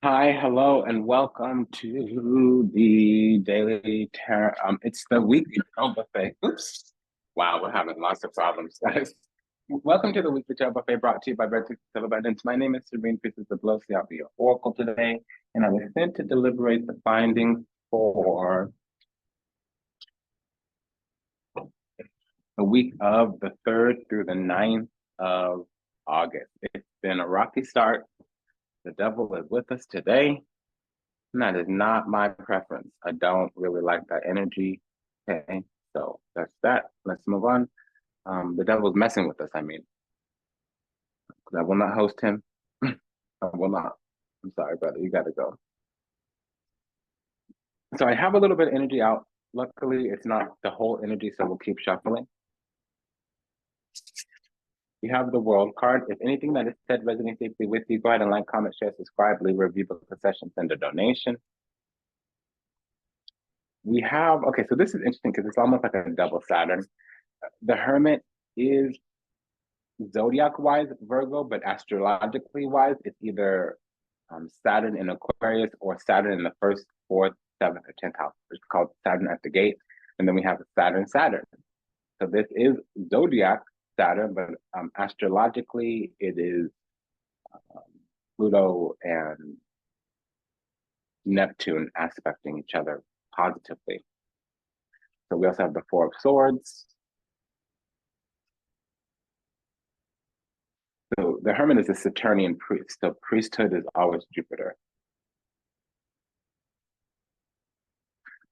Hi, hello, and welcome to the Daily Tarot. It's the weekly tarot buffet. Oops. Wow, we're having lots of problems, guys. Welcome to the weekly tarot buffet brought to you by Vertex. My name is Priestess Abossi. I'll be your oracle today, and I was sent to deliberate the findings for the week of the 3rd through the 9th of August. It's been a rocky start. The devil is with us today. And that is not my preference. I don't really like that energy. Okay, so that's that. Let's move on. The devil's messing with us, I mean. I will not host him. I will not. I'm sorry, brother. You got to go. So I have a little bit of energy out. Luckily, it's not the whole energy, so we'll keep shuffling. You have the world card. If anything that is said resonates deeply with you, go ahead and like, comment, share, subscribe, leave a review, book a session, send a donation. We have, okay, so this is interesting because it's almost like a double Saturn. The Hermit is zodiac wise Virgo, but astrologically wise, it's either Saturn in Aquarius or Saturn in the first, fourth, seventh, or 10th house. It's called Saturn at the gate. And then we have Saturn. So this is zodiac Saturn, but astrologically, it is Pluto and Neptune aspecting each other positively. So we also have the Four of Swords. So the Hermit is a Saturnian priest. So priesthood is always Jupiter.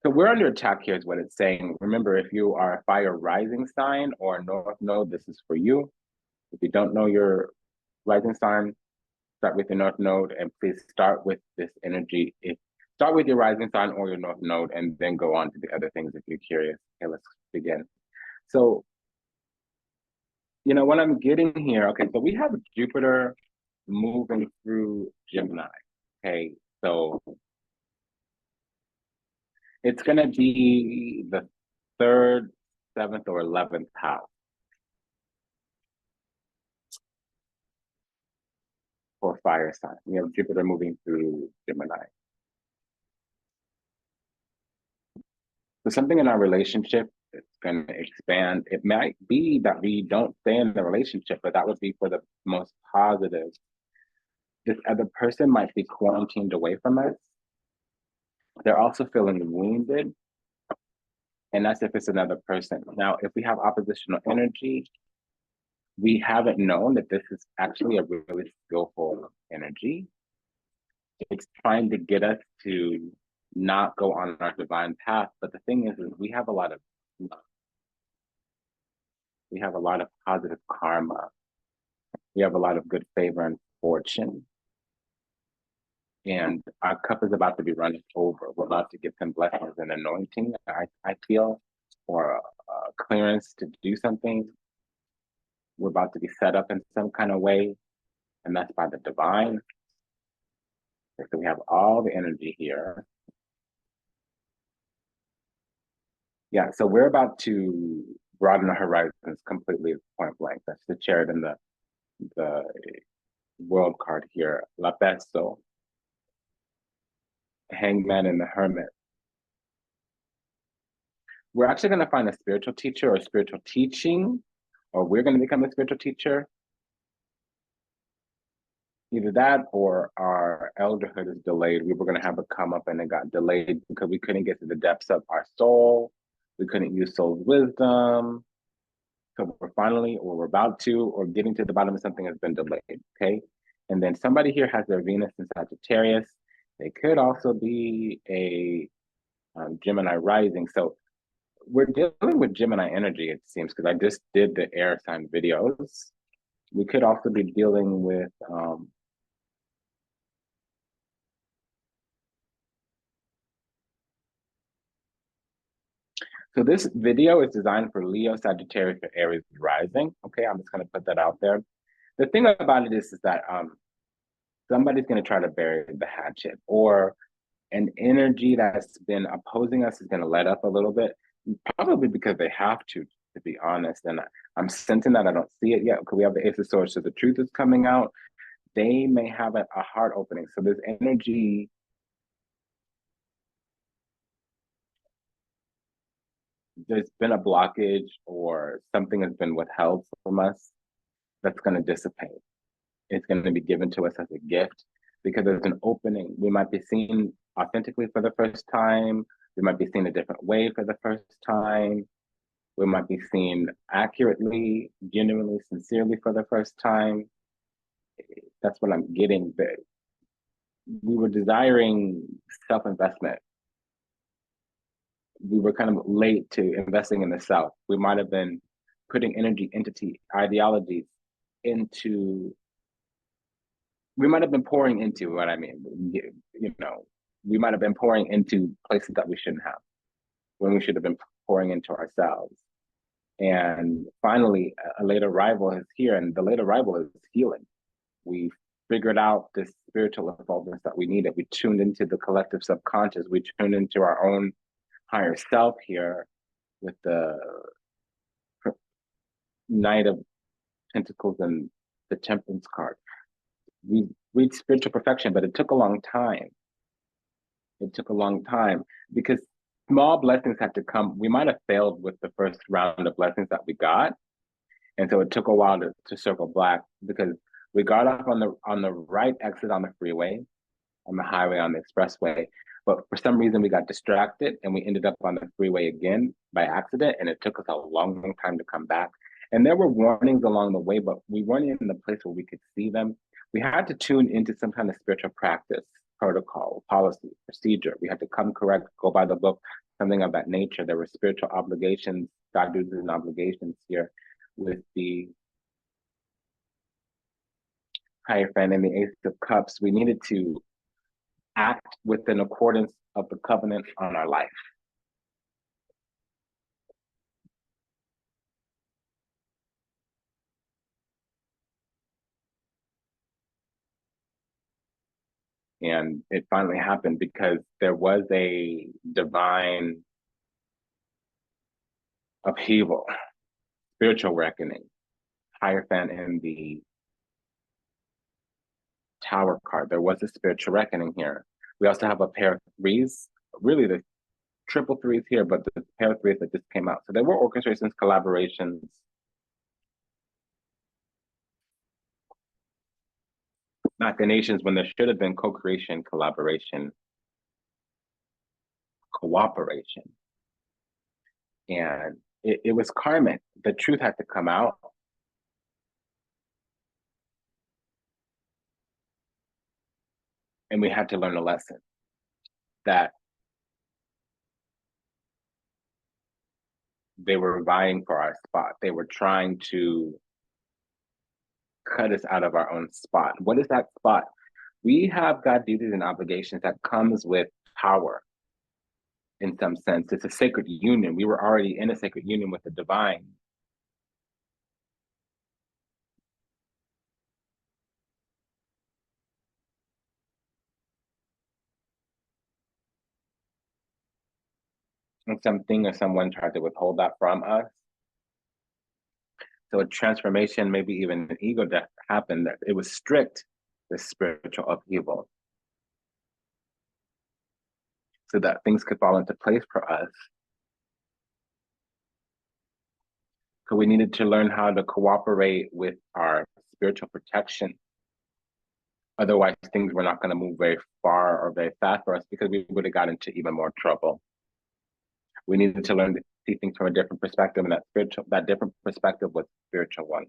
So we're under attack here is what it's saying. Remember, if you are a fire rising sign or a north node, this is for you. If you don't know your rising sign, start with your north node and please start with this energy. Start with your rising sign or your north node and then go on to the other things if you're curious. Okay, let's begin. So, what I'm getting here, okay, so we have Jupiter moving through Gemini. Okay, so it's going to be the 3rd, 7th, or 11th house for fire sign. We have Jupiter moving through Gemini. So something in our relationship is going to expand. It might be that we don't stay in the relationship, but that would be for the most positive. This other person might be quarantined away from us. They're also feeling wounded. And that's if it's another person. Now, if we have oppositional energy, we haven't known that this is actually a really skillful energy. It's trying to get us to not go on our divine path. But the thing is we have a lot of positive karma. We have a lot of good favor and fortune. And our cup is about to be running over. We're about to get some blessings and anointing, I feel, or a clearance to do something. We're about to be set up in some kind of way, and that's by the divine. So we have all the energy here. Yeah, so we're about to broaden our horizons completely point blank. That's the Chariot and the world card here. La Pesto, Hangman, and the Hermit. We're actually going to find a spiritual teacher or a spiritual teaching, or we're going to become a spiritual teacher. Either that or our elderhood is delayed. We were going to have a come up and it got delayed because we couldn't get to the depths of our soul. We couldn't use soul's wisdom. So we're about to, or getting to the bottom of something has been delayed, okay? And then somebody here has their Venus in Sagittarius. They could also be a Gemini rising. So we're dealing with Gemini energy, it seems, because I just did the air sign videos. We could also be dealing with so this video is designed for Leo, Sagittarius, or Aries rising. Okay, I'm just going to put that out there. The thing about it is that somebody's going to try to bury the hatchet, or an energy that's been opposing us is going to let up a little bit, probably because they have to be honest. And I'm sensing that I don't see it yet because we have the Ace of Swords, so the truth is coming out. they may have a heart opening. So there's energy. There's been a blockage or something has been withheld from us that's going to dissipate. It's going to be given to us as a gift because there's an opening. We might be seen authentically for the first time. We might be seen a different way for the first time. We might be seen accurately, genuinely, sincerely for the first time. That's what I'm getting. But we were desiring self-investment. We were kind of late to investing in the self. We might have been putting energy, entity, ideologies into, we might have been pouring into what I mean, you know, we might have been pouring into places that we shouldn't have, when we should have been pouring into ourselves. And finally, a late arrival is here, and the late arrival is healing. We figured out this spiritual evolvement that we needed. We tuned into the collective subconscious. We tuned into our own higher self here with the Knight of Pentacles and the Temperance card. We reached spiritual perfection, but it took a long time. It took a long time because small blessings had to come. We might have failed with the first round of blessings that we got. And so it took a while to circle back because we got off on the right exit on the freeway, on the highway, on the expressway. But for some reason, we got distracted and we ended up on the freeway again by accident. And it took us a long, long time to come back. And there were warnings along the way, but we weren't in the place where we could see them. We had to tune into some kind of spiritual practice, protocol, policy, procedure. We had to come correct, go by the book, something of that nature. There were spiritual obligations, God duties and obligations here with the Hierophant and the Ace of Cups. We needed to act within accordance of the covenant on our life. And it finally happened because there was a divine upheaval, spiritual reckoning. Hierophant and the Tower card. There was a spiritual reckoning here. We also have a pair of threes, really the triple threes here, but the pair of threes that just came out. So there were orchestrations, collaborations. Machinations when there should have been co-creation, collaboration, cooperation. And it was karmic. The truth had to come out. And we had to learn a lesson that they were vying for our spot. They were trying to cut us out of our own spot. What is that spot? We have got duties and obligations that comes with power. In some sense, it's a sacred union. We were already in a sacred union with the divine. And something or someone tried to withhold that from us. So a transformation, maybe even an ego death happened. That it was strict, the spiritual upheaval, so that things could fall into place for us. So we needed to learn how to cooperate with our spiritual protection. Otherwise, things were not going to move very far or very fast for us because we would have got into even more trouble. We needed to learn to see things from a different perspective, and that different perspective was spiritual one.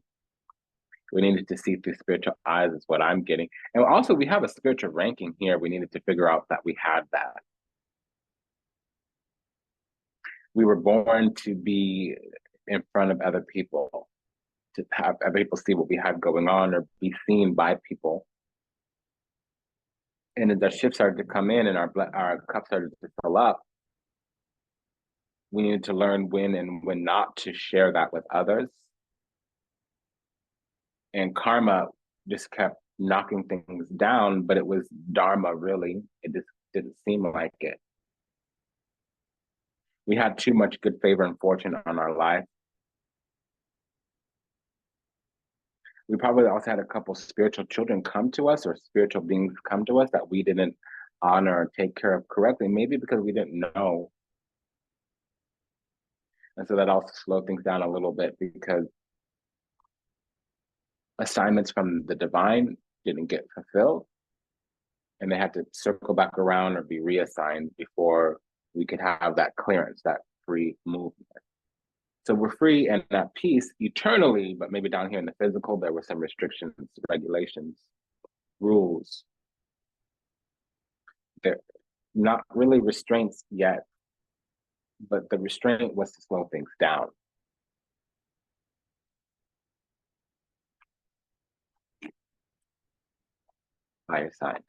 We needed to see through spiritual eyes is what I'm getting. And also we have a spiritual ranking here. We needed to figure out that we had that. We were born to be in front of other people, to have other people see what we had going on or be seen by people. And as the shift started to come in and our cup started to fill up, we needed to learn when and when not to share that with others. And karma just kept knocking things down, but it was dharma, really. It just didn't seem like it. We had too much good favor and fortune on our life. We probably also had a couple spiritual children come to us or spiritual beings come to us that we didn't honor or take care of correctly, maybe because we didn't know. And so that also slowed things down a little bit because assignments from the divine didn't get fulfilled and they had to circle back around or be reassigned before we could have that clearance, that free movement. So we're free and at peace eternally, but maybe down here in the physical, there were some restrictions, regulations, rules. They're not really restraints yet, but the restraint was to slow things down. Higher side.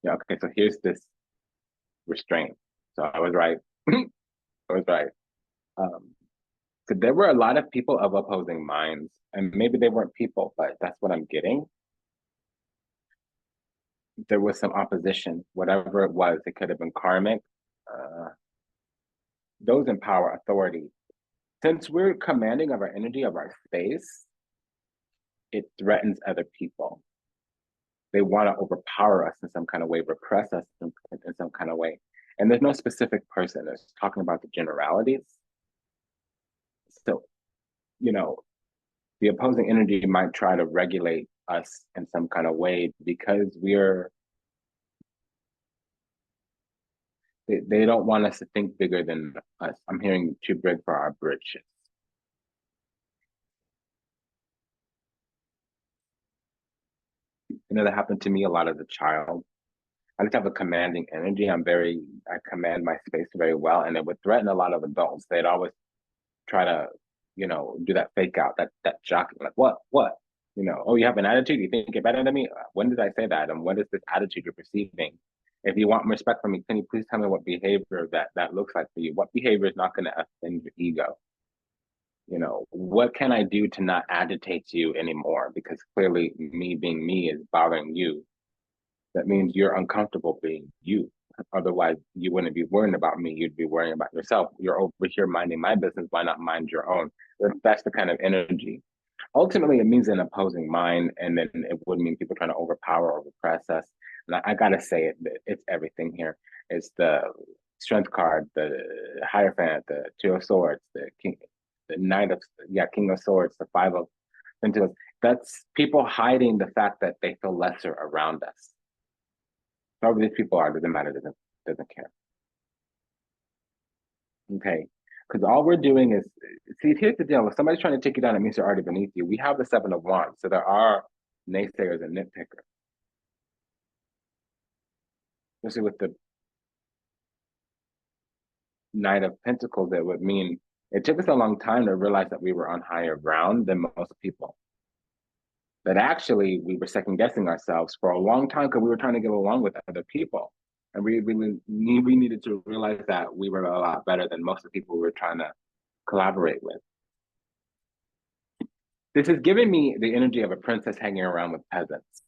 Yeah, okay, so here's this restraint. So I was right. I was right. So there were a lot of people of opposing minds, and maybe they weren't people, but that's what I'm getting. There was some opposition, whatever it was. It could have been karmic. Those in power, authority. Since we're commanding of our energy, of our space, it threatens other people. They want to overpower us in some kind of way, repress us in some kind of way. And there's no specific person. It's talking about the generalities. So, you know, the opposing energy might try to regulate us in some kind of way because they don't want us to think bigger than us. I'm hearing too big for our britches. You know, that happened to me a lot as a child. I just have a commanding energy. I command my space very well, and it would threaten a lot of adults. They'd always try to, you know, do that fake out, that jockey, like what, you know, oh, you have an attitude. You think you're better than me? When did I say that? And what is this attitude you're perceiving? If you want respect from me, can you please tell me what behavior that looks like for you? What behavior is not going to offend your ego? You know, what can I do to not agitate you anymore? Because clearly, me being me is bothering you. That means you're uncomfortable being you. Otherwise, you wouldn't be worrying about me. You'd be worrying about yourself. You're over here minding my business. Why not mind your own? That's the kind of energy. Ultimately, it means an opposing mind, and then it would mean people trying to overpower or repress us. And I gotta say it, it's everything here. It's the strength card, the Hierophant, the Two of Swords, the King, the Knight of, King of Swords, the Five of Pentacles. That's people hiding the fact that they feel lesser around us. Whoever these people are, doesn't matter, doesn't care. Okay. Because all we're doing is, see, here's the deal. If somebody's trying to take you down, it means they're already beneath you. We have the Seven of Wands, so there are naysayers and nitpickers. Especially with the Knight of Pentacles, that would mean it took us a long time to realize that we were on higher ground than most people. That actually we were second guessing ourselves for a long time because we were trying to get along with other people. And we needed to realize that we were a lot better than most of the people we were trying to collaborate with. This is giving me the energy of a princess hanging around with peasants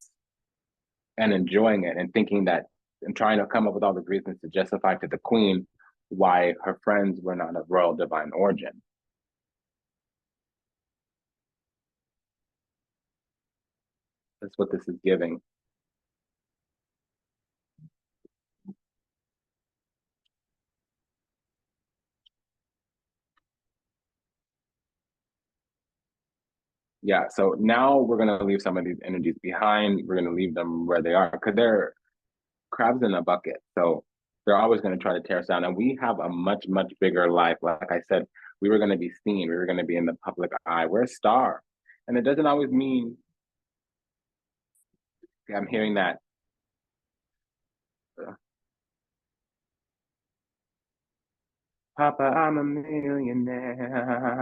and enjoying it and thinking that and trying to come up with all the reasons to justify to the queen why her friends were not of royal divine origin. That's what this is giving. Yeah, so now we're going to leave some of these energies behind. We're going to leave them where they are because they're crabs in a bucket. So they're always going to try to tear us down. And we have a much, much bigger life. Like I said, we were going to be seen. We were going to be in the public eye. We're a star. And it doesn't always mean, I'm hearing that. Papa, I'm a millionaire.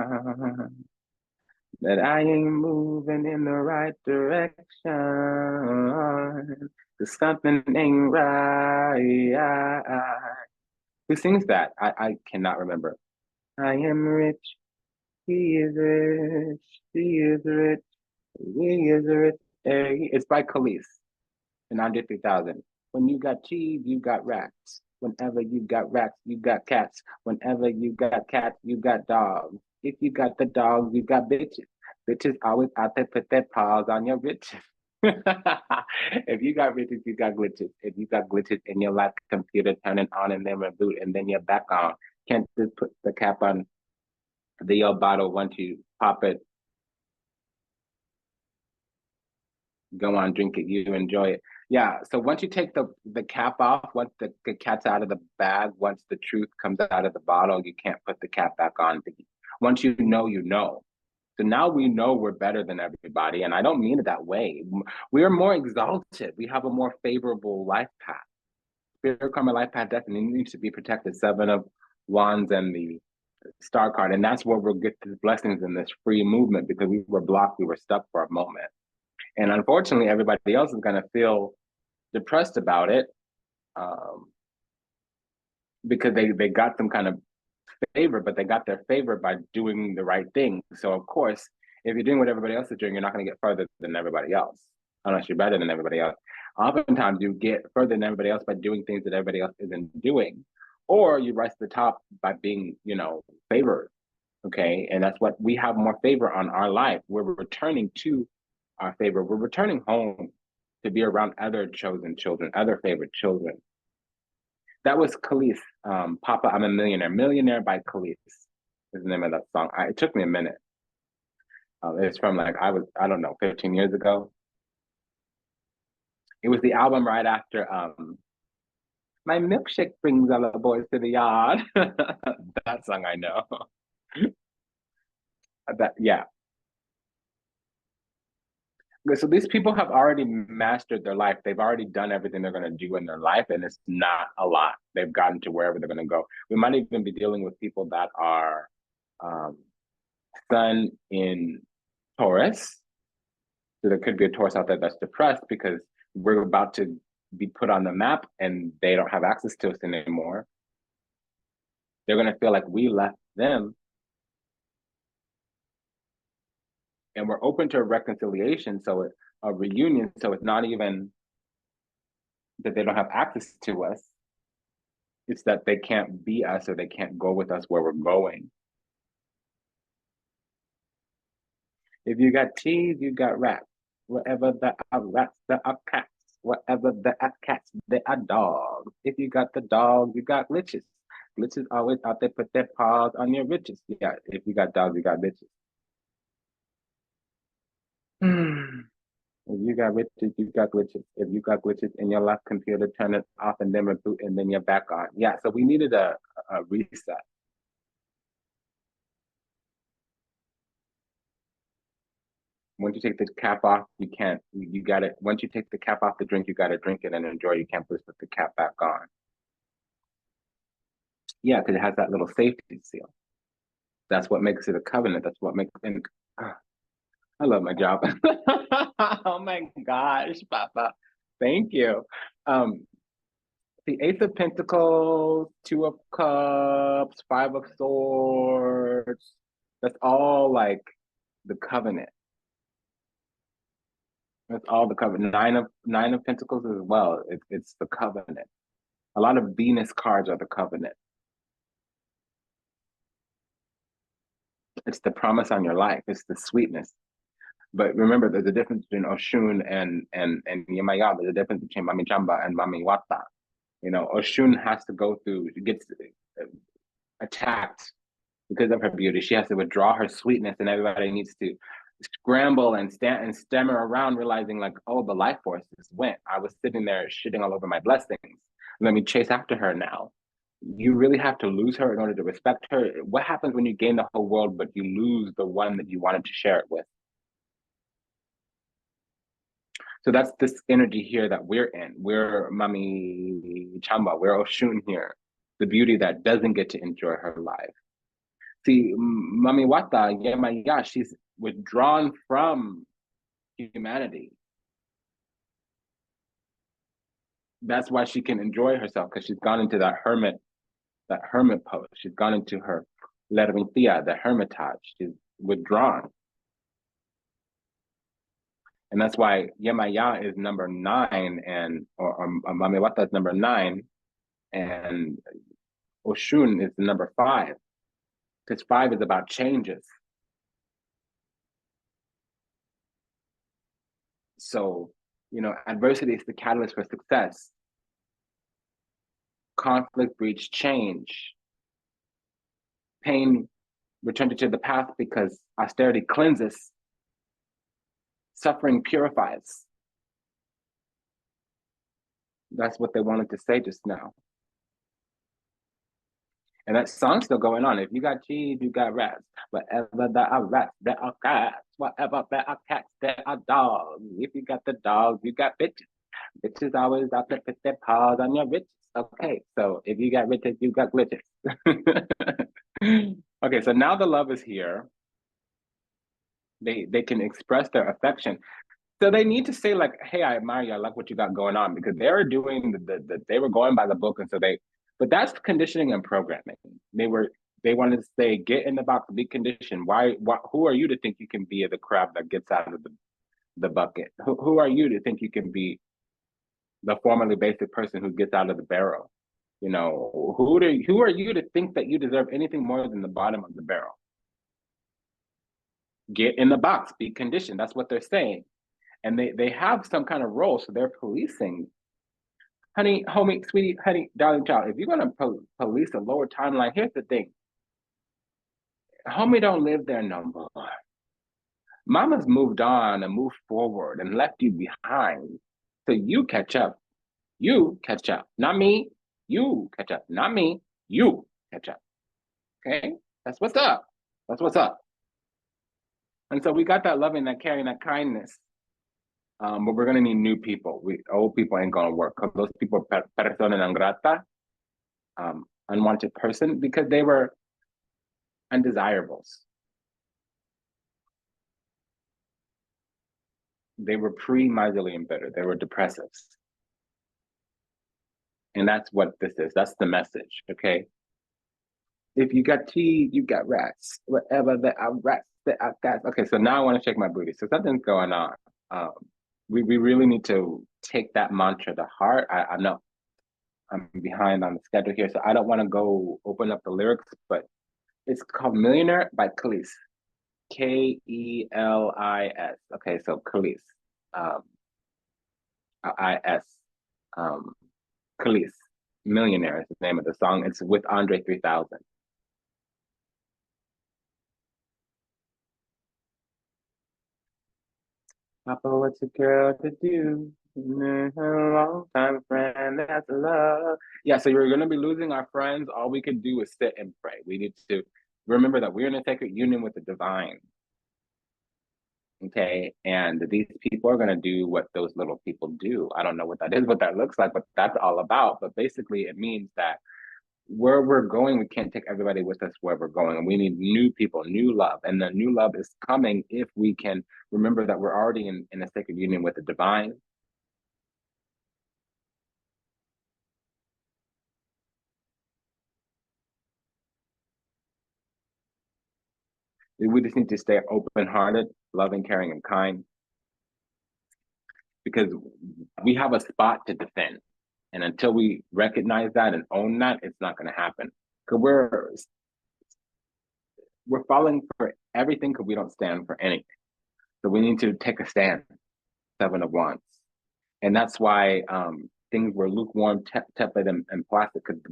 That I ain't moving in the right direction. Cause something ain't right. Who sings that? I cannot remember. I am rich. He is rich. He is rich. He is rich. Hey, it's by Khalees in Andre 3000. When you got cheese, you got rats. Whenever you got rats, you got cats. Whenever you got cats, you got dogs. If you got the dogs, you got bitches. Bitches always out there put their paws on your riches. If you got riches, you got glitches. If you got glitches in your life, computer turn it on and then reboot and then you're back on. Can't just put the cap on the bottle once you pop it. Go on, drink it, you enjoy it. Yeah, so once you take the cap off, once the cat's out of the bag, once the truth comes out of the bottle, you can't put the cap back on. Once you know, you know. So now we know we're better than everybody, and I don't mean it that way. We are more exalted. We have a more favorable life path. Spirit karma life path definitely needs to be protected. Seven of Wands and the Star card, and that's where we'll get the blessings in this free movement because we were blocked, we were stuck for a moment. And unfortunately, everybody else is going to feel depressed about it because they got some kind of favor, but they got their favor by doing the right thing. So of course, if you're doing what everybody else is doing, you're not going to get further than everybody else, unless you're better than everybody else. Oftentimes, you get further than everybody else by doing things that everybody else isn't doing, or you rise to the top by being, favored. Okay, and that's what we have more favor on our life. We're returning to our favor. We're returning home to be around other chosen children, other favorite children. That was Khalees, Papa, I'm a Millionaire. Millionaire by Khalees is the name of that song. It took me a minute. It's from I don't know, 15 years ago. It was the album right after My Milkshake Brings All the Boys to the Yard. That song I know. Yeah. So these people have already mastered their life. They've already done everything they're going to do in their life, and it's not a lot. They've gotten to wherever they're going to go. We might even be dealing with people that are sun in Taurus. So there could be a Taurus out there that's depressed because we're about to be put on the map and they don't have access to us anymore. They're going to feel like we left them. And we're open to a reconciliation, so a reunion. So it's not even that they don't have access to us. It's that they can't be us or they can't go with us where we're going. If you got cheese, you got rats. Wherever there are rats, there are cats. Wherever there are cats, there are dogs. If you got the dogs, you got glitches. Glitches always out there put their paws on your riches. Yeah, if you got dogs, you got glitches. If you got riches, you got glitches. If you got glitches in your life, computer, turn it off and then reboot and then you're back on. Yeah, so we needed a reset. Once you take the cap off, you can't, you got it. Once you take the cap off the drink, you got to drink it and enjoy. You can't put the cap back on. Yeah, because it has that little safety seal. That's what makes it a covenant. That's what makes it. I love my job. Oh my gosh, Papa. Thank you. The Ace of Pentacles, Two of Cups, Five of Swords. That's all like the covenant. That's all the covenant. Nine of Pentacles as well. It's the covenant. A lot of Venus cards are the covenant. It's the promise on your life. It's the sweetness. But remember, there's a difference between Oshun and Yemaya. There's a difference between Mami Chamba and Mami Wata. Oshun has to go through, gets attacked because of her beauty. She has to withdraw her sweetness, and everybody needs to scramble and stammer around, realizing like, oh, the life force just went. I was sitting there shitting all over my blessings. Let me chase after her now. You really have to lose her in order to respect her. What happens when you gain the whole world, but you lose the one that you wanted to share it with? So that's this energy here that we're in. We're Mami Chamba, we're Oshun here, the beauty that doesn't get to enjoy her life. See, Mami Wata, Yemaya, she's withdrawn from humanity. That's why she can enjoy herself, because she's gone into that hermit pose. She's gone into her Lermitia, the hermitage. She's withdrawn. And that's why Yemaya is number 9 or Mami Wata is number 9 and Oshun is number 5. Because 5 is about changes. So, adversity is the catalyst for success. Conflict breeds change. Pain returned to the past because austerity cleanses. Suffering purifies. That's what they wanted to say just now. And that song's still going on. If you got cheese, you got rats. Whatever there are rats, there are cats. Whatever there are cats, there are dogs. If you got the dogs, you got bitches. Bitches always out there put their paws on your riches. Okay, so if you got riches, you got glitches. Okay, so now the love is here. They can express their affection. So they need to say like, hey, I admire you, I like what you got going on, because they were doing they were going by the book, and so but that's conditioning and programming. They wanted to say, get in the box, be conditioned. Who are you to think you can be the crab that gets out of the bucket? Who are you to think you can be the formerly basic person who gets out of the barrel? Who are you to think that you deserve anything more than the bottom of the barrel? Get in the box, be conditioned. That's what they're saying. And they have some kind of role, so they're policing. Honey, homie, sweetie, honey, darling child, if you're gonna police a lower timeline, here's the thing. Homie don't live there no more. Mama's moved on and moved forward and left you behind. So you catch up. You catch up. Not me. You catch up. Not me. You catch up. Okay? That's what's up. That's what's up. And so we got that loving, that caring, that kindness. But we're gonna need new people. Old people ain't gonna work. Those people are persona non grata, unwanted person, because they were undesirables. They were pre-miserly and bitter. They were depressives. And that's what this is. That's the message, okay? If you got cheese, you got rats. Whatever there are rats, there are cats. Okay, so now I want to shake my booty. So something's going on. We really need to take that mantra to heart. I know I'm behind on the schedule here, so I don't want to go open up the lyrics, but it's called Millionaire by Khalees. Kelis. Okay, so Khalees. I-S. Khalees. Millionaire is the name of the song. It's with Andre 3000. Papa, what's a girl to do? A long time friend, that's love. Yeah, so you're going to be losing our friends. All we can do is sit and pray. We need to remember that we're in a sacred union with the divine. Okay, and these people are going to do what those little people do. I don't know what that is, what that looks like, but that's all about. But basically, it means that where we're going, we can't take everybody with us where we're going. And we need new people, new love. And the new love is coming if we can remember that we're already in a sacred union with the divine. We just need to stay open-hearted, loving, caring, and kind, because we have a spot to defend. And until we recognize that and own that, it's not going to happen. Because we're falling for everything because we don't stand for anything. So we need to take a stand. Seven of Wands. And that's why things were lukewarm, tepid, and plastic, because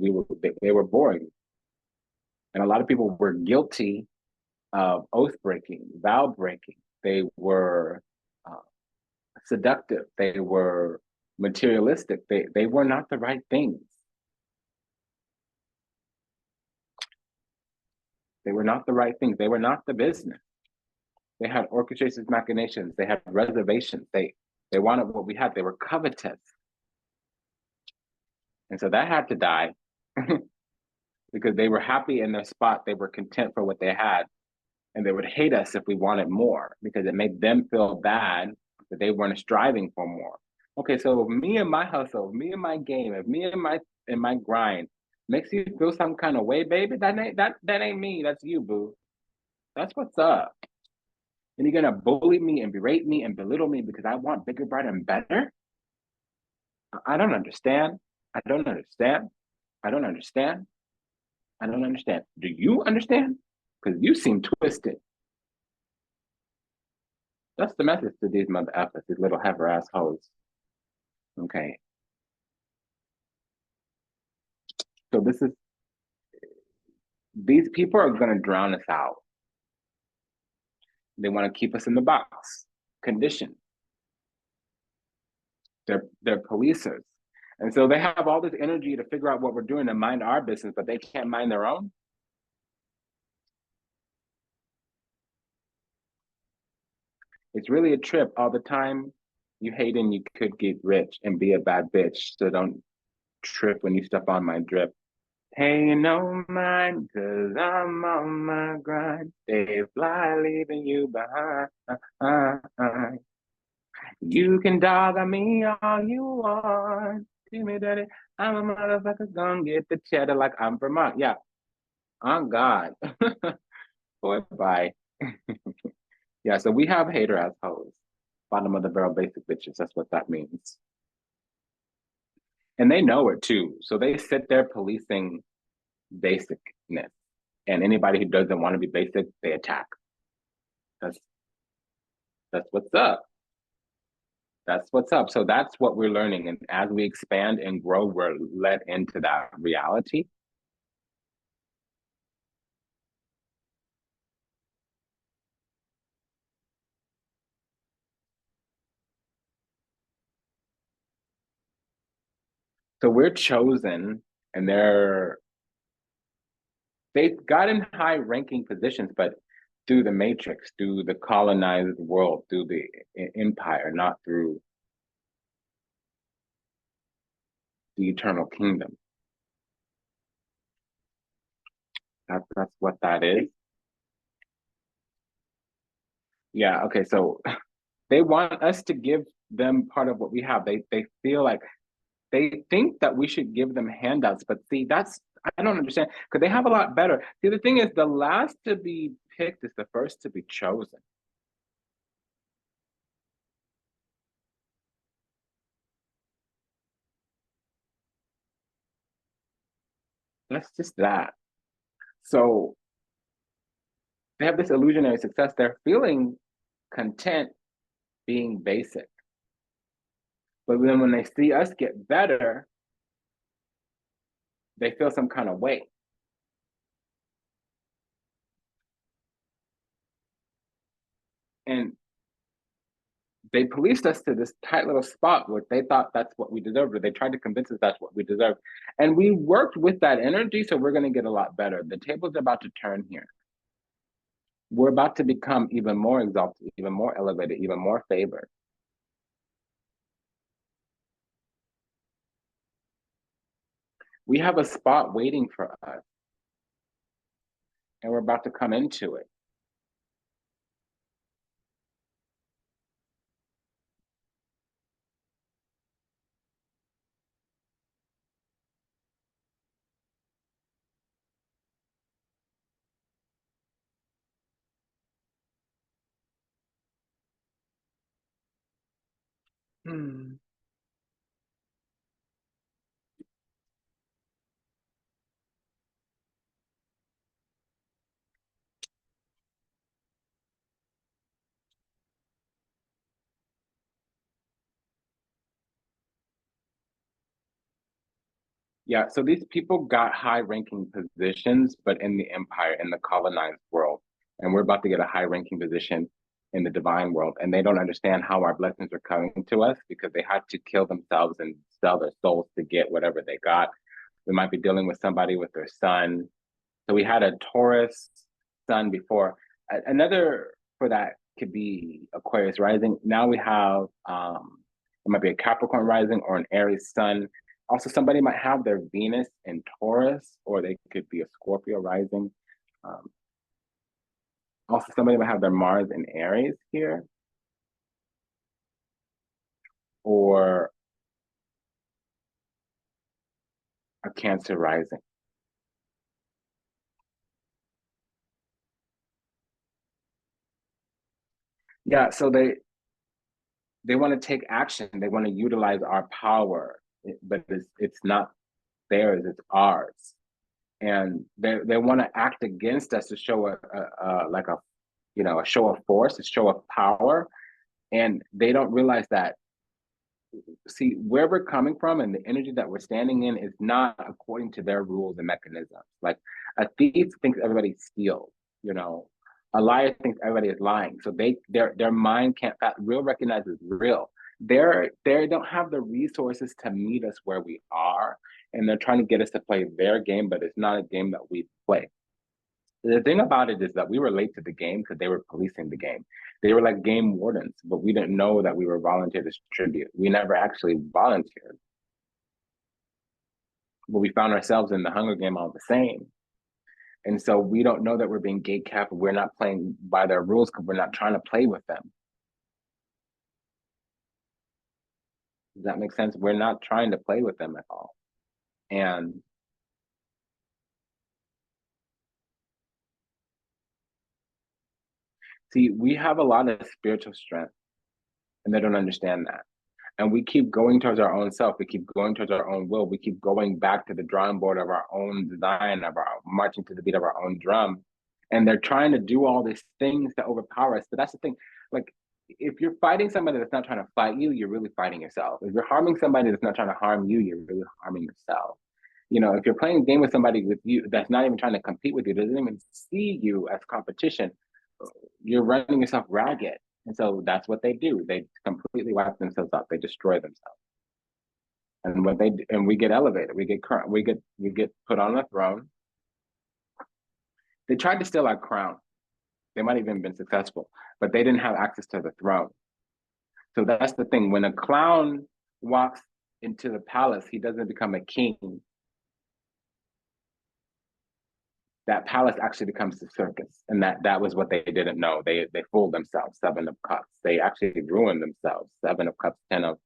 they were boring. And a lot of people were guilty of oath breaking, vow breaking. They were seductive. They were materialistic. They were not the right things. They were not the right things. They were not the business. They had orchestrations, machinations. They had reservations. They wanted what we had. They were covetous. And so that had to die because they were happy in their spot. They were content for what they had. And they would hate us if we wanted more because it made them feel bad that they weren't striving for more. Okay, so me and my hustle, me and my game, if me and my grind makes you feel some kind of way, baby, that ain't me. That's you, boo. That's what's up. And you're gonna bully me and berate me and belittle me because I want bigger, brighter, and better? I don't understand. I don't understand. I don't understand. I don't understand. Do you understand? Because you seem twisted. That's the message to these mother effers, these little heifer assholes. Okay. So these people are going to drown us out. They want to keep us in the box, conditioned. They're policers. And so they have all this energy to figure out what we're doing and mind our business, but they can't mind their own. It's really a trip all the time. You hate and you could get rich and be a bad bitch. So don't trip when you step on my drip. Hey, you know mine, cause I'm on my grind. Stay fly, leaving you behind. You can dog on me all you want. See me daddy, I'm a motherfucker gonna get the cheddar like I'm Vermont. Yeah, on God. Boy, bye. Yeah, so we have hater assholes. Bottom of the barrel basic bitches. That's what that means. And they know it too. So they sit there policing basicness. And anybody who doesn't want to be basic, they attack. That's that's what's up. That's what's up. So that's what we're learning. And as we expand and grow, we're let into that reality. So we're chosen and they've gotten high ranking positions, but through the matrix, through the colonized world, through the empire, not through the eternal kingdom. That's what that is. Yeah, okay, so they want us to give them part of what we have. They feel like they think that we should give them handouts, but see, that's I don't understand because they have a lot better. See, the thing is, the last to be picked is the first to be chosen. That's just that. So they have this illusionary success. They're feeling content being basic. But then when they see us get better, they feel some kind of way. And they policed us to this tight little spot where they thought that's what we deserved, or they tried to convince us that's what we deserved. And we worked with that energy, so we're going to get a lot better. The tables are about to turn here. We're about to become even more exalted, even more elevated, even more favored. We have a spot waiting for us, and we're about to come into it. Hmm. Yeah, so these people got high ranking positions, but in the empire, in the colonized world. And we're about to get a high ranking position in the divine world. And they don't understand how our blessings are coming to us because they had to kill themselves and sell their souls to get whatever they got. We might be dealing with somebody with their son. So we had a Taurus sun before. Another for that could be Aquarius rising. Now we have it might be a Capricorn rising or an Aries sun. Also, somebody might have their Venus in Taurus, or they could be a Scorpio rising. Um, Also, somebody might have their Mars in Aries here, or a Cancer rising. Yeah, so they want to take action. They want to utilize our power, but it's not theirs; it's ours. And they want to act against us to show a like a a show of force, a show of power. And they don't realize that, see, where we're coming from and the energy that we're standing in is not according to their rules and mechanisms. Like a thief thinks everybody steals, you know. A liar thinks everybody is lying. So their mind can't real recognizes real. They don't have the resources to meet us where we are, and they're trying to get us to play their game, but it's not a game that we play. The thing about it is that we were late to the game because they were policing the game. They were like game wardens, but we didn't know that we were volunteer distribute. We never actually volunteered. But we found ourselves in the Hunger Game all the same. And so we don't know that we're being gatekept. We're not playing by their rules because we're not trying to play with them. Does that make sense? We're not trying to play with them at all. And see, we have a lot of spiritual strength, and they don't understand that. And we keep going towards our own self. We keep going towards our own will. We keep going back to the drawing board of our own design, of our marching to the beat of our own drum. And they're trying to do all these things to overpower us. But that's the thing. Like, if you're fighting somebody that's not trying to fight you, you're really fighting yourself. If you're harming somebody that's not trying to harm you, you're really harming yourself. You know, if you're playing a game with somebody with you that's not even trying to compete with you, doesn't even see you as competition, you're running yourself ragged. And so that's what they do. They completely wipe themselves out. They destroy themselves. And what they do, and we get elevated. We get put on a throne. They tried to steal our crown. They might have even been successful, but they didn't have access to the throne. So that's the thing. When a clown walks into the palace, he doesn't become a king. That palace actually becomes the circus. And that was what they didn't know. They fooled themselves, 7 of cups. They actually ruined themselves, 7 of cups, 10 of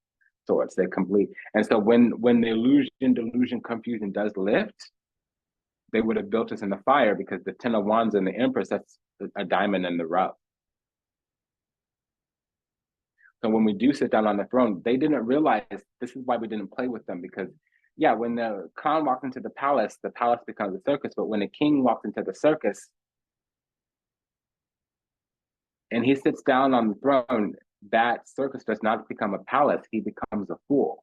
swords. They complete. And so when the illusion, delusion, confusion does lift, they would have built us in the fire, because the 10 of wands and the empress, that's a diamond in the rough. So when we do sit down on the throne, they didn't realize this is why we didn't play with them, because yeah, when the clown walks into the palace becomes a circus. But when a king walks into the circus and he sits down on the throne, that circus does not become a palace. He becomes a fool.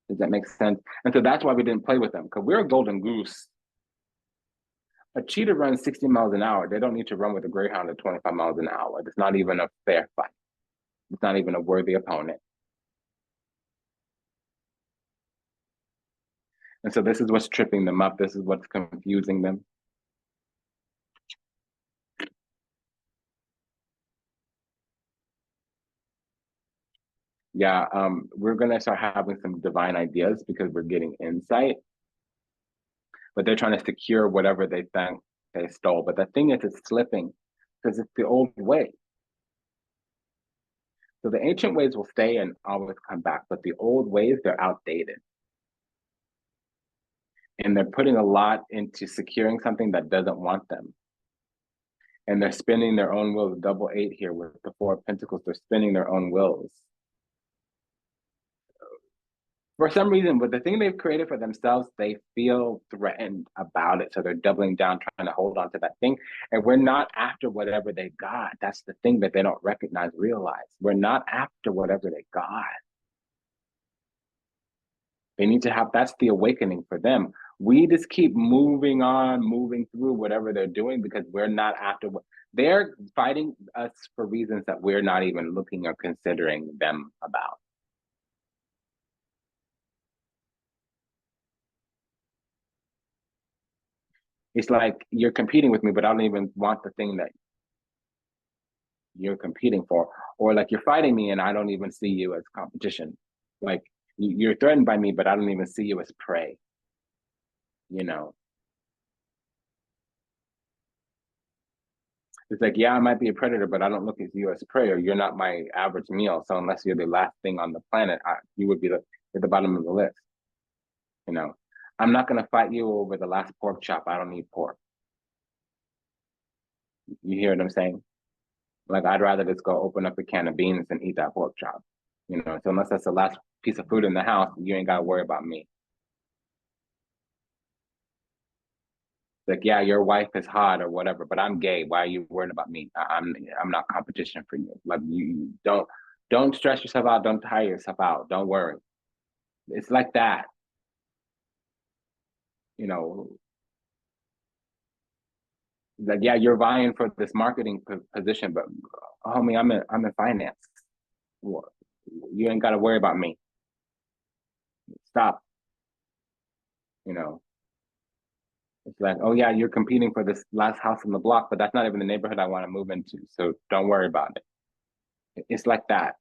Does that make sense? And so that's why we didn't play with them, because we're a golden goose. A cheetah runs 60 miles an hour. They don't need to run with a greyhound at 25 miles an hour. It's not even a fair fight. It's not even a worthy opponent. And so this is what's tripping them up. This is what's confusing them. Yeah, we're gonna start having some divine ideas because we're getting insight, but they're trying to secure whatever they think they stole. But the thing is, it's slipping because it's the old way. So the ancient ways will stay and always come back, but the old ways, they're outdated. And they're putting a lot into securing something that doesn't want them. And they're spinning their own wheels, double 8 here with the 4 of Pentacles. They're spinning their own wheels. For some reason, with the thing they've created for themselves, they feel threatened about it. So they're doubling down, trying to hold on to that thing. And we're not after whatever they got. That's the thing that they don't recognize, realize. We're not after whatever they got. They need to have, that's the awakening for them. We just keep moving on, moving through whatever they're doing, because we're not after what they're fighting us for reasons that we're not even looking or considering them about. It's like you're competing with me, but I don't even want the thing that you're competing for. Or like you're fighting me and I don't even see you as competition. Like you're threatened by me, but I don't even see you as prey, you know? It's like, yeah, I might be a predator, but I don't look at you as prey, or you're not my average meal. So unless you're the last thing on the planet, you would be at the bottom of the list, you know? I'm not gonna fight you over the last pork chop. I don't need pork. You hear what I'm saying? Like, I'd rather just go open up a can of beans and eat that pork chop, you know? So unless that's the last piece of food in the house, you ain't gotta worry about me. Like, yeah, your wife is hot or whatever, but I'm gay. Why are you worried about me? I'm not competition for you. Like, you don't stress yourself out. Don't tire yourself out. Don't worry. It's like that, you know. Like, yeah, you're vying for this marketing position, but homie, I'm in finance. Well, you ain't got to worry about me. Stop. You know, it's like, oh yeah, you're competing for this last house on the block, but that's not even the neighborhood I want to move into. So don't worry about it. It's like that.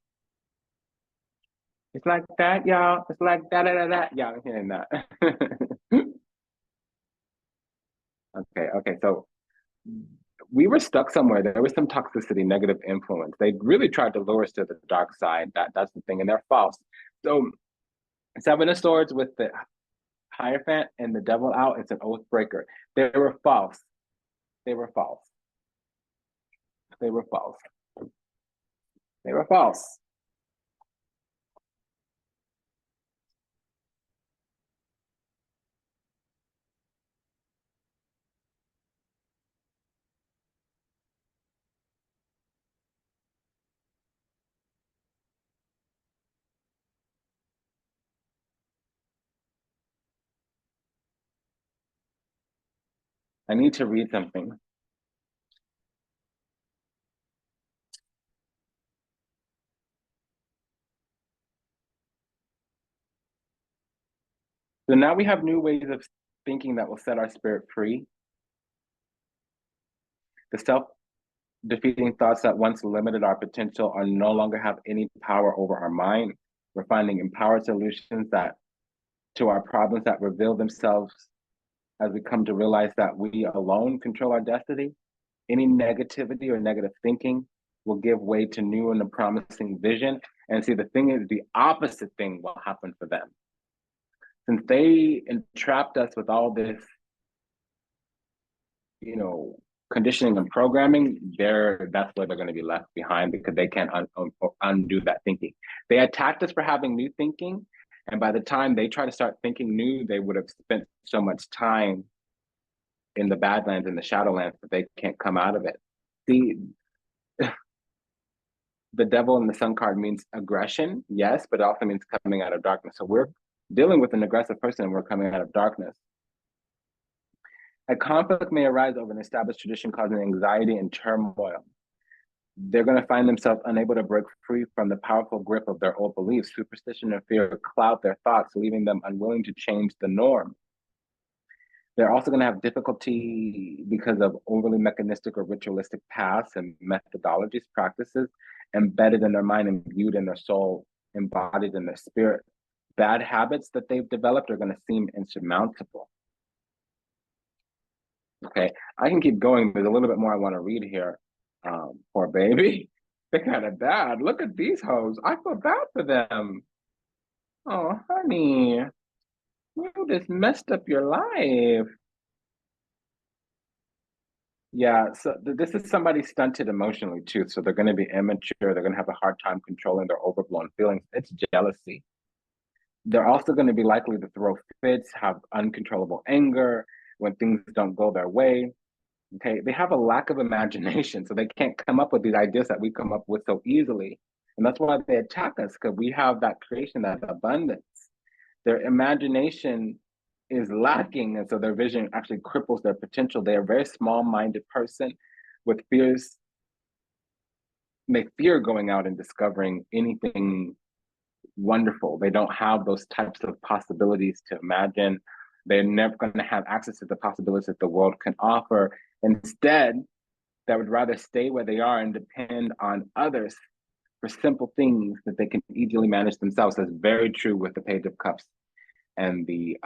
It's like that, y'all. It's like that, that, that. Y'all hearing that? Okay, okay. So we were stuck somewhere. There was some toxicity, negative influence. They really tried to lure us to the dark side. That's the thing, and they're false. So Seven of Swords with the Hierophant and the Devil out. It's an oath breaker. They were false. They were false. They were false. They were false. I need to read something. So now we have new ways of thinking that will set our spirit free. The self-defeating thoughts that once limited our potential are no longer have any power over our mind. We're finding empowered solutions that to our problems that reveal themselves as we come to realize that we alone control our destiny. Any negativity or negative thinking will give way to new and a promising vision. And see, the thing is, the opposite thing will happen for them. Since they entrapped us with all this, you know, conditioning and programming, that's where they're going to be left behind because they can't undo that thinking. They attacked us for having new thinking, and by the time they try to start thinking new, they would have spent so much time in the Badlands and the Shadowlands that they can't come out of it. The the Devil in the Sun card means aggression, yes, but it also means coming out of darkness. So we're dealing with an aggressive person and we're coming out of darkness. A conflict may arise over an established tradition causing anxiety and turmoil. They're going to find themselves unable to break free from the powerful grip of their old beliefs. Superstition and fear cloud their thoughts, leaving them unwilling to change the norm. They're also going to have difficulty because of overly mechanistic or ritualistic paths and methodologies, practices embedded in their mind, imbued in their soul, embodied in their spirit. Bad habits that they've developed are going to seem insurmountable. Okay, I can keep going. There's a little bit more I want to read here. Poor baby. They're kind of bad. Look at these hoes. I feel bad for them. Oh, honey, you just messed up your life. Yeah, so this is somebody stunted emotionally too. So they're going to be immature. They're going to have a hard time controlling their overblown feelings. It's jealousy. They're also going to be likely to throw fits, have uncontrollable anger when things don't go their way. Okay, they have a lack of imagination, so they can't come up with these ideas that we come up with so easily. And that's why they attack us, because we have that creation, that abundance. Their imagination is lacking, and so their vision actually cripples their potential. They are a very small-minded person with fears. They fear going out and discovering anything wonderful. They don't have those types of possibilities to imagine. They're never going to have access to the possibilities that the world can offer. Instead, they would rather stay where they are and depend on others for simple things that they can easily manage themselves. That's very true with the Page of Cups and the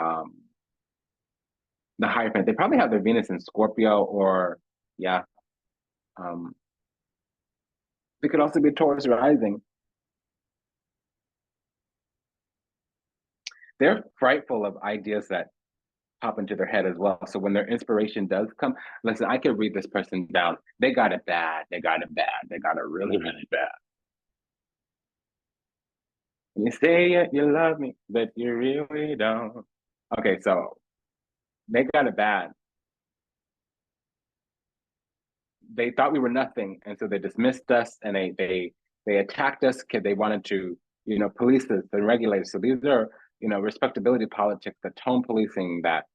Hierophant. They probably have their Venus in Scorpio, or yeah. Um, they could also be Taurus rising. They're frightful of ideas that pop into their head as well. So when their inspiration does come, listen, I could read this person down. They got it bad. They got it bad. They got it really, really bad. You say you love me, but you really don't. Okay, so they got it bad. they thought we were nothing, and so they dismissed us, and they attacked us because they wanted to, police us and regulate us. So these are, respectability politics, the tone policing, that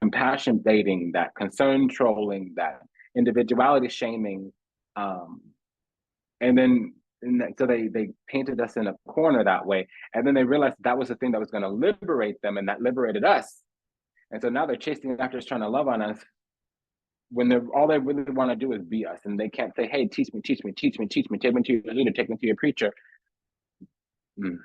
compassion baiting, that concern trolling, that individuality shaming, and then so they painted us in a corner that way, and then they realized that was the thing that was going to liberate them, and that liberated us. And so now they're chasing after us, trying to love on us, when they're all they really want to do is be us, and they can't say, "Hey, teach me, teach me, teach me, teach me, take me to your leader, take me to your preacher." Mm.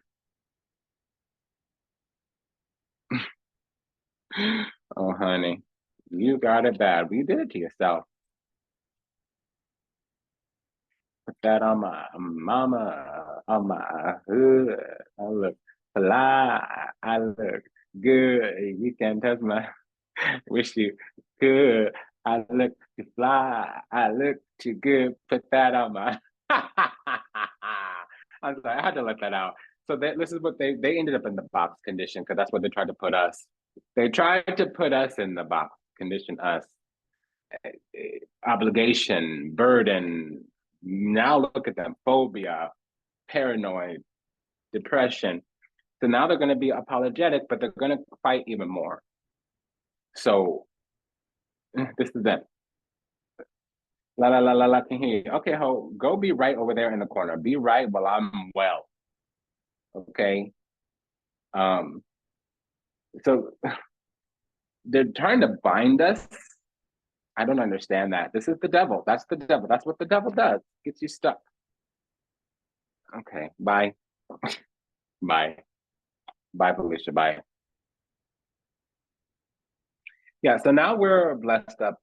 Oh, honey, you got it bad. You did it to yourself. Put that on my mama, on my hood. I look fly. I look good. You can't touch my. Wish you could. I look too fly. I look too good. Put that on my. I'm sorry, I had to let that out. So this is what they ended up in the box condition, because that's what they tried to put us. They tried to put us in the box condition, us. Obligation, burden. Now look at them: phobia, paranoid, depression. So now they're going to be apologetic, but they're going to fight even more. So this is it. La la la la la. Can hear you. Okay, ho, go be right over there in the corner. Be right while I'm well. Okay. Um. So they're trying to bind us. I don't understand that. This is the devil. That's the devil. That's what the devil does. Gets you stuck. Okay. Bye. Bye. Bye, Felicia. Bye. Yeah. So now we're blessed up.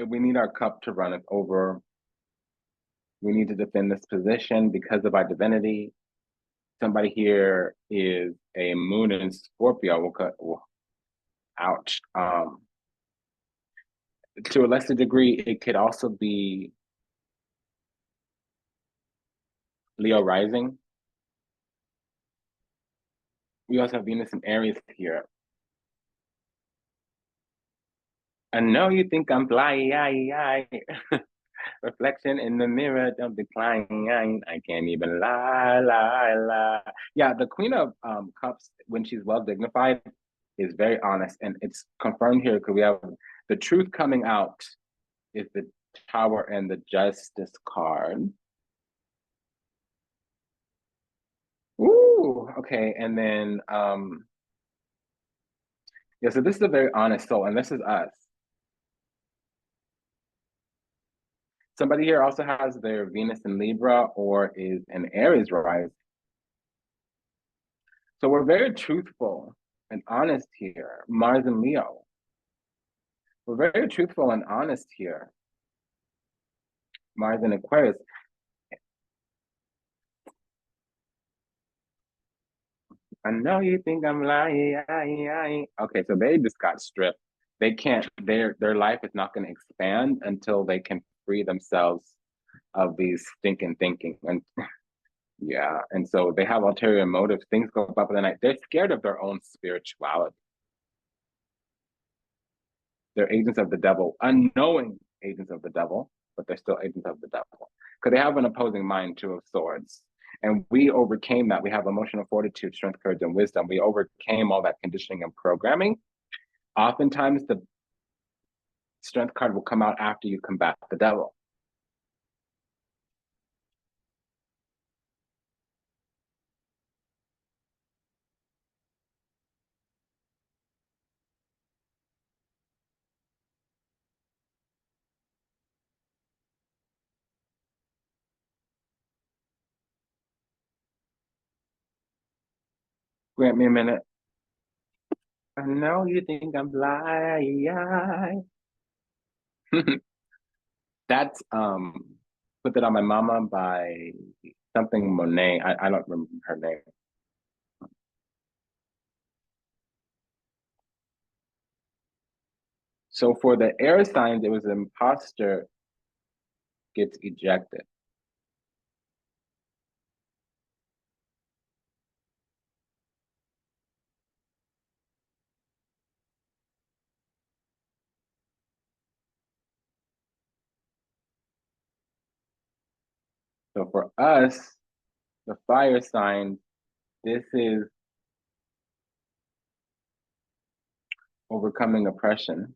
We need our cup to run it over. We need to defend this position because of our divinity. Somebody here is a moon in Scorpio. Ouch. To a lesser degree, it could also be Leo rising. We also have Venus and Aries here. I know you think I'm fly. Reflection in the mirror, don't decline. I can't even lie. Yeah, the Queen of Cups, when she's well dignified, is very honest, and it's confirmed here because we have the truth coming out is the Tower and the Justice card. Ooh, okay, and then yeah, so this is a very honest soul, and this is us. Somebody here also has their Venus in Libra or is an Aries rise. So we're very truthful and honest here. Mars and Leo. We're very truthful and honest here. Mars and Aquarius. I know you think I'm lying. Okay, so they just got stripped. They can't, their life is not going to expand until they can free themselves of these stinking thinking. And yeah, and so they have ulterior motives. Things go up in the night. They're scared of their own spirituality. They're agents of the devil, unknowing agents of the devil, but they're still agents of the devil because they have an opposing mind, two of swords. And we overcame that. We have emotional fortitude, strength, courage, and wisdom. We overcame all that conditioning and programming. Oftentimes, the strength card will come out after you combat the devil. Grant me a minute. I know you think I'm blind. That's Put That on My Mama by something Monet. I don't remember her name. So for the air signs, it was imposter gets ejected. So for us, the fire sign, this is overcoming oppression.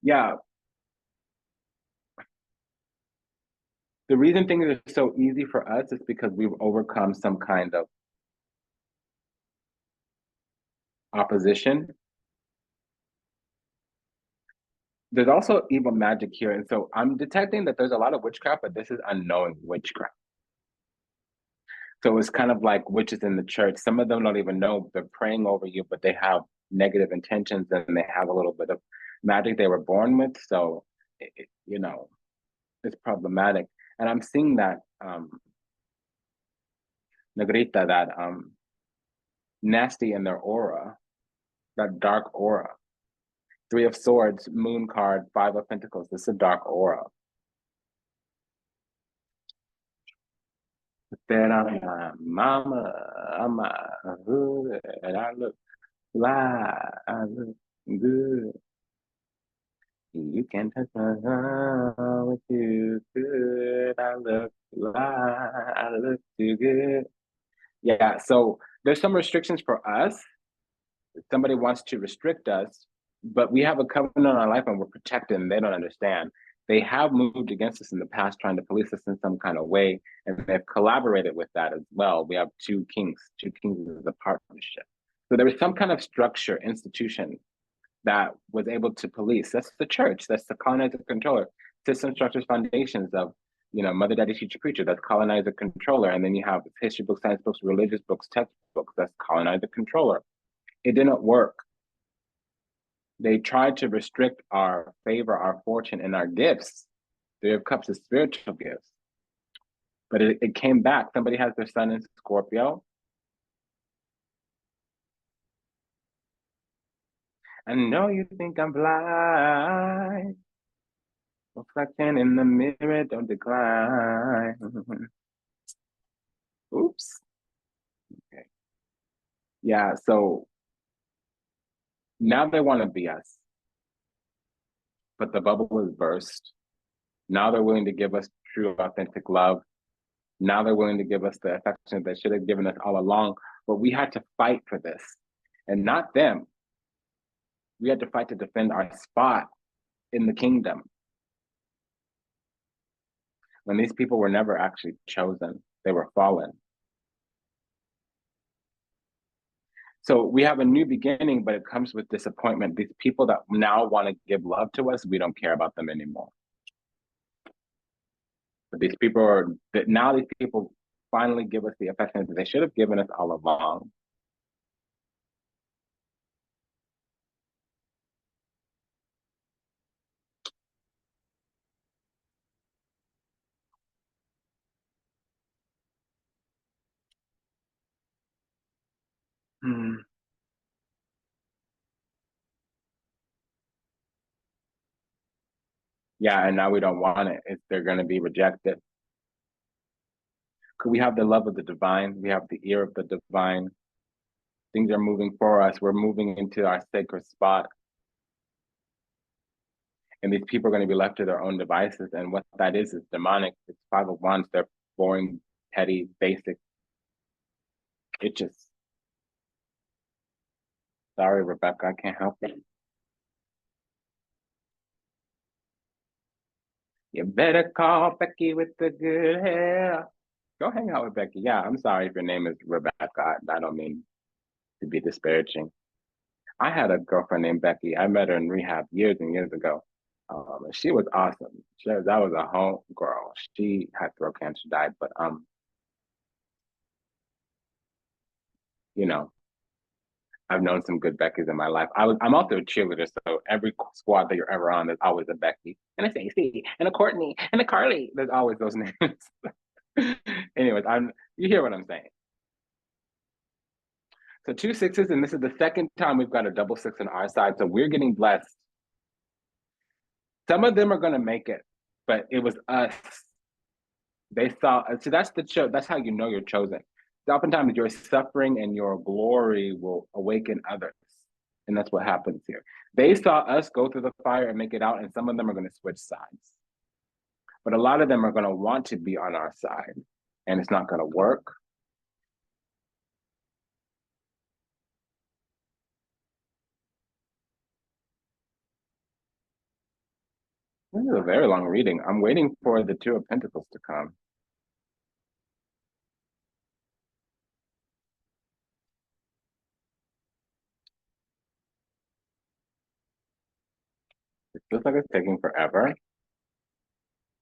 Yeah, the reason things are so easy for us is because we've overcome some kind of opposition. There's also evil magic here. And so I'm detecting that there's a lot of witchcraft, but this is unknowing witchcraft. So it's kind of like witches in the church. Some of them don't even know they're praying over you, but they have negative intentions and they have a little bit of magic they were born with. So, it's problematic. And I'm seeing that, Negrita, that nasty in their aura, that dark aura. Three of Swords, Moon card, Five of Pentacles. This is a dark aura. Then I'm like, mama, I'm a hood, and I look fly, I look good. You can touch my heart with you good. I look fly, I look too good. Yeah, so there's some restrictions for us. Somebody wants to restrict us, but we have a covenant on our life and we're protected and they don't understand. They have moved against us in the past, trying to police us in some kind of way, and they've collaborated with that as well. We have two kings. Two kings is a partnership. So there was some kind of structure, institution that was able to police. That's the church. That's the colonizer controller. System, structures, foundations of, mother, daddy, teacher, preacher. That's colonizer controller. And then you have history books, science books, religious books, textbooks. That's colonizer controller. It didn't work. They tried to restrict our favor, our fortune, and our gifts. Three of Cups is spiritual gifts. But it came back. Somebody has their sun in Scorpio. I know you think I'm blind. Reflection in the mirror, don't decline. Oops. Okay. Yeah, so now they want to be us. But the bubble is burst. Now they're willing to give us true, authentic love. Now they're willing to give us the affection they should have given us all along. But we had to fight for this. And not them. We had to fight to defend our spot in the kingdom. When these people were never actually chosen, they were fallen. So we have a new beginning, but it comes with disappointment. These people that now want to give love to us, we don't care about them anymore. But these people finally give us the affection that they should have given us all along. Hmm. Yeah, and now we don't want it. They're going to be rejected. We have the love of the divine. We have the ear of the divine. Things are moving for us. We're moving into our sacred spot. And these people are going to be left to their own devices. And what that is demonic. It's Five of Wands. They're boring, petty, basic. It just, sorry, Rebecca, I can't help it. You better call Becky with the good hair. Go hang out with Becky. Yeah, I'm sorry if your name is Rebecca. I don't mean to be disparaging. I had a girlfriend named Becky. I met her in rehab years and years ago. She was awesome. That was a home girl. She had throat cancer, died, but you know, I've known some good Beckys in my life. I'm also a cheerleader, so every squad that you're ever on, there's always a Becky and a Stacey and a Courtney and a Carly. There's always those names. Anyways, you hear what I'm saying. So 2 6s, and this is the second time we've got a double six on our side. So we're getting blessed. Some of them are going to make it, but it was us They saw, so that's the show. That's how you know you're chosen. Oftentimes, your suffering and your glory will awaken others, and that's what happens here. They saw us go through the fire and make it out, and some of them are going to switch sides, but a lot of them are going to want to be on our side, and it's not going to work. This is a very long reading. I'm waiting for the Two of Pentacles to come. It feels like it's taking forever.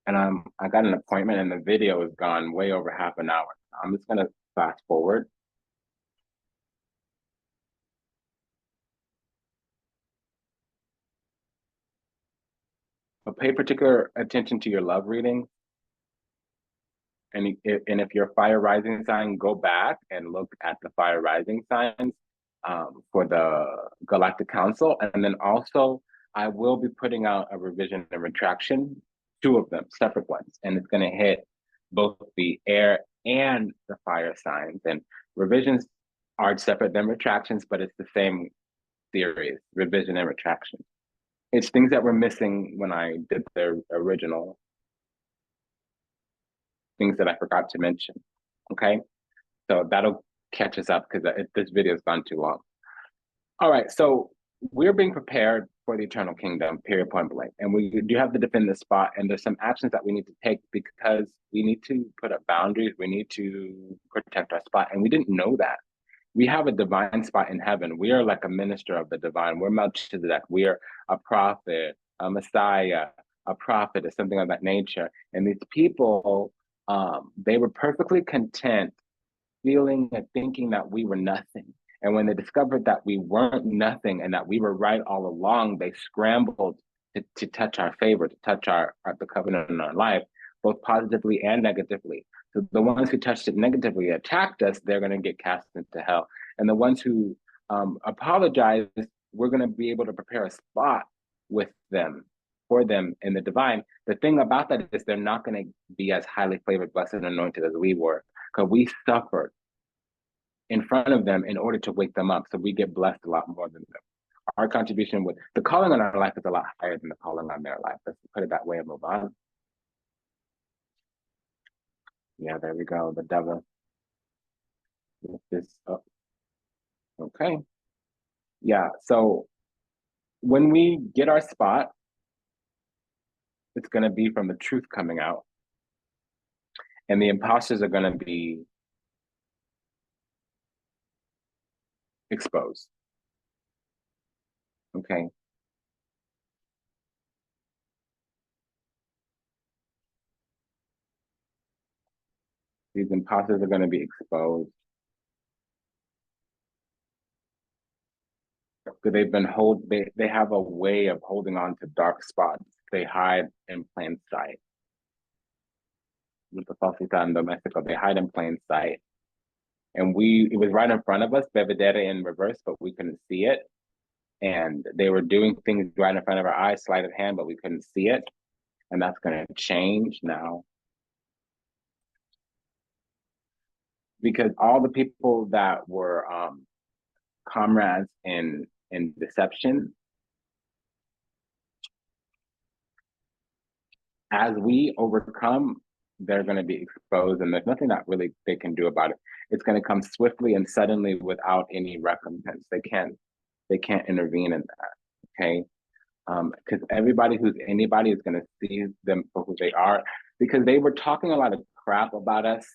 And I got an appointment and the video is gone way over half an hour. I'm just gonna fast forward. But pay particular attention to your love reading. And if you're fire rising sign, go back and look at the fire rising signs for the Galactic Council. And then also, I will be putting out a revision and retraction, two of them, separate ones. And it's going to hit both the air and the fire signs. And revisions are separate than retractions, but it's the same series, revision and retraction. It's things that were missing when I did the original, things that I forgot to mention. Okay, so that'll catch us up because this video has gone too long. All right, so we're being prepared for the eternal kingdom, period, point blank. And we do have to defend this spot. And there's some actions that we need to take because we need to put up boundaries. We need to protect our spot. And we didn't know that. We have a divine spot in heaven. We are like a minister of the divine. We're Melchizedek. We are a prophet, a Messiah, a prophet, or something of that nature. And these people, they were perfectly content feeling and thinking that we were nothing. And when they discovered that we weren't nothing and that we were right all along, they scrambled to touch our favor, to touch the covenant in our life, both positively and negatively. So the ones who touched it negatively, attacked us, they're going to get cast into hell. And the ones who apologize, we're going to be able to prepare a spot with them, for them in the divine. The thing about that is they're not going to be as highly flavored, blessed, and anointed as we were, because we suffered in front of them in order to wake them up. So we get blessed a lot more than them. Our contribution with the calling on our life is a lot higher than the calling on their life. Let's put it that way and move on. Yeah, there we go. The devil. Lift this up. Okay. Yeah, so when we get our spot, it's going to be from the truth coming out. And the imposters are going to be exposed. Okay. These imposters are going to be exposed. So they've been they have a way of holding on to dark spots. They hide in plain sight. With the falsità in Mexico, they hide in plain sight. And it was right in front of us, Bevedere in reverse, but we couldn't see it. And they were doing things right in front of our eyes, sleight of hand, but we couldn't see it. And that's going to change now. Because all the people that were comrades in deception, as we overcome, they're going to be exposed, and there's nothing that really they can do about it. It's going to come swiftly and suddenly without any recompense. They can't intervene in that. Okay, because anybody is going to see them for who they are, because they were talking a lot of crap about us.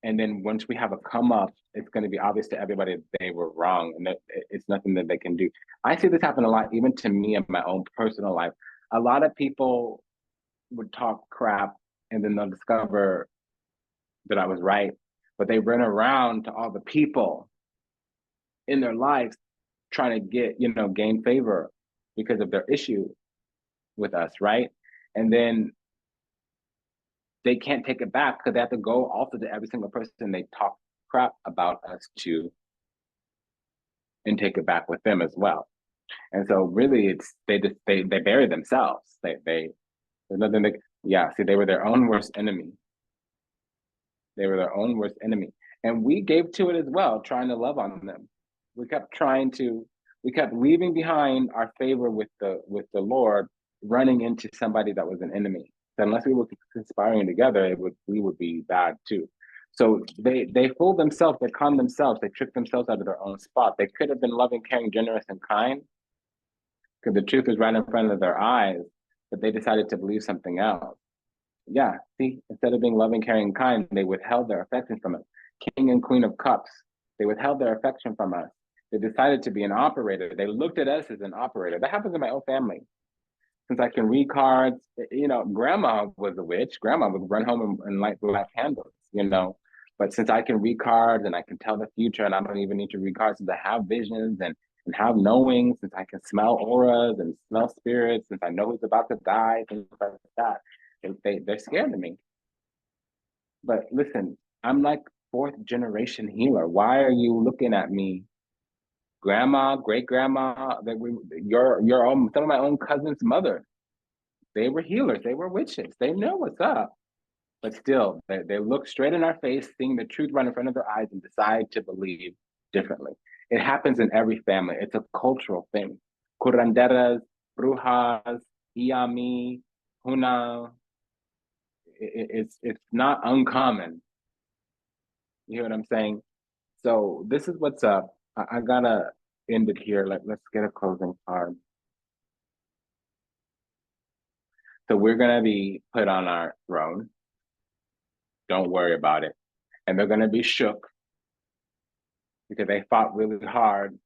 And then once we have a come up, it's going to be obvious to everybody that they were wrong and that it's nothing that they can do. I see this happen a lot, even to me in my own personal life. A lot of people would talk crap and then they'll discover that I was right. But they run around to all the people in their lives trying to gain favor because of their issue with us, right? And then they can't take it back because they have to go also to every single person they talk crap about us to and take it back with them as well. And so really they bury themselves. There's nothing see, they were their own worst enemy. They were their own worst enemy. And we gave to it as well, trying to love on them. We kept leaving behind our favor with the Lord, running into somebody that was an enemy. So unless we were conspiring together, we would be bad too. So they fooled themselves, they conned themselves, they tricked themselves out of their own spot. They could have been loving, caring, generous, and kind, because the truth was right in front of their eyes, but they decided to believe something else. Yeah, see, instead of being loving, caring, and kind, they withheld their affection from us. King and Queen of Cups, they withheld their affection from us. They decided to be an operator. They looked at us as an operator. That happens in my own family. Since I can read cards, grandma was a witch. Grandma would run home and light black candles. But since I can read cards and I can tell the future, and I don't even need to read cards, since I have visions and have knowing, since I can smell auras and smell spirits, since I know who's about to die, things like that, they're scared of me. But listen, I'm like fourth generation healer. Why are you looking at me? Grandma, great grandma, your own, some of my own cousins' mother, they were healers, they were witches, they know what's up. But still, they look straight in our face, seeing the truth right in front of their eyes, and decide to believe differently. It happens in every family. It's a cultural thing. Curanderas, brujas, Iami, Huna. It's not uncommon. You hear what I'm saying? So this is what's up. I gotta end it here. Let's get a closing card. So we're gonna be put on our throne. Don't worry about it. And they're gonna be shook because they fought really hard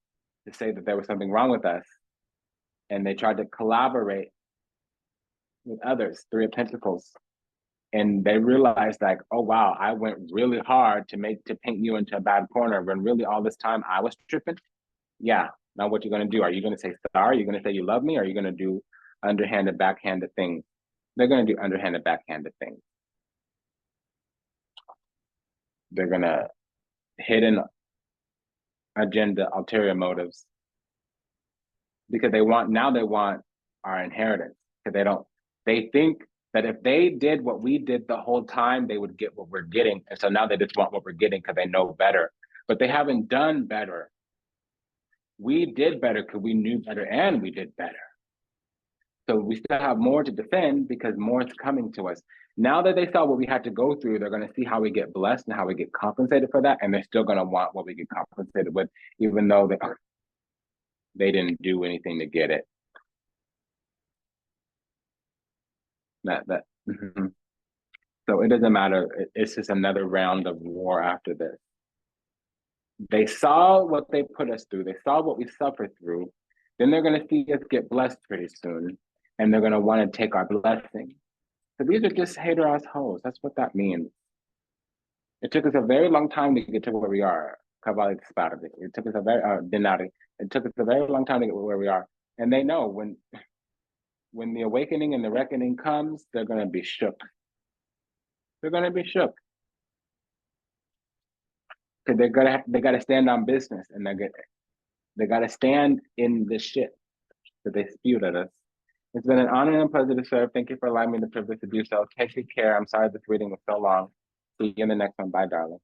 to say that there was something wrong with us. And they tried to collaborate with others, Three of Pentacles. And they realized, like, oh wow, I went really hard to paint you into a bad corner when really all this time I was tripping. Yeah. Now what you're gonna do? Are you gonna say sorry? Are you gonna say you love me? Or are you gonna do underhanded, backhanded things? They're gonna do underhanded, backhanded things. They're gonna hidden agenda, ulterior motives. Because they want our inheritance. Because they think that if they did what we did the whole time, they would get what we're getting. And so now they just want what we're getting because they know better. But they haven't done better. We did better because we knew better and we did better. So we still have more to defend because more is coming to us. Now that they saw what we had to go through, they're going to see how we get blessed and how we get compensated for that. And they're still going to want what we get compensated with, even though they didn't do anything to get it. So it doesn't matter. It's just another round of war after this. They saw what they put us through. They saw what we suffered through. Then they're going to see us get blessed pretty soon. And they're going to want to take our blessing. So these are just hater ass hoes. That's what that means. It took us a very long time to get to where we are. It took us a very long time to get where we are. And they know when the awakening and the reckoning comes, they're going to be shook. They're going to be shook. Because they got to stand on business, and they got to stand in the shit that they spewed at us. It's been an honor and a pleasure to serve. Thank you for allowing me the privilege to do so. Take care. I'm sorry this reading was so long. See you in the next one. Bye, darling.